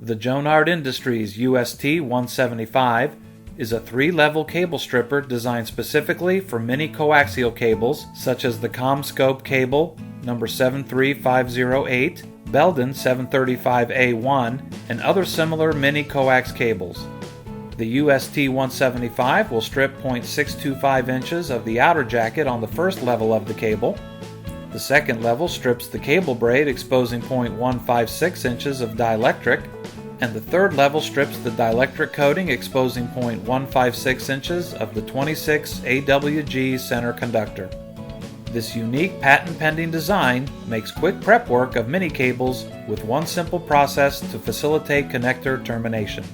The Jonard Industries UST-175 is a 3-level cable stripper designed specifically for mini coaxial cables such as the ComScope cable number 73508, Belden 735A1, and other similar mini coax cables. The UST-175 will strip 0.625 inches of the outer jacket on the first level of the cable. The second level strips the cable braid exposing 0.156 inches of dielectric, and the third level strips the dielectric coating exposing 0.156 inches of the 26 AWG center conductor. This unique patent-pending design makes quick prep work of mini cables with one simple process to facilitate connector termination.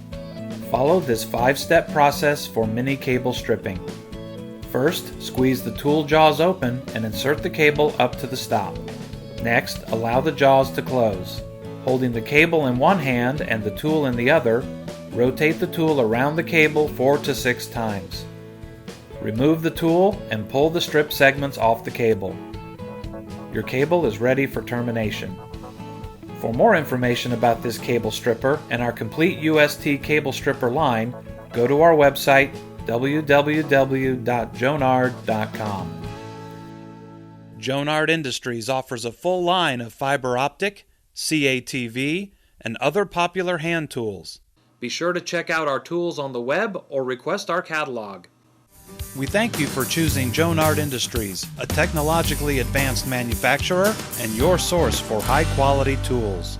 Follow this 5-step process for mini cable stripping. First, squeeze the tool jaws open and insert the cable up to the stop. Next, allow the jaws to close. Holding the cable in one hand and the tool in the other, rotate the tool around the cable 4 to 6 times. Remove the tool and pull the strip segments off the cable. Your cable is ready for termination. For more information about this cable stripper and our complete UST cable stripper line, go to our website www.jonard.com. Jonard Industries offers a full line of fiber optic, CATV, and other popular hand tools. Be sure to check out our tools on the web or request our catalog. We thank you for choosing Jonard Industries, a technologically advanced manufacturer and your source for high-quality tools.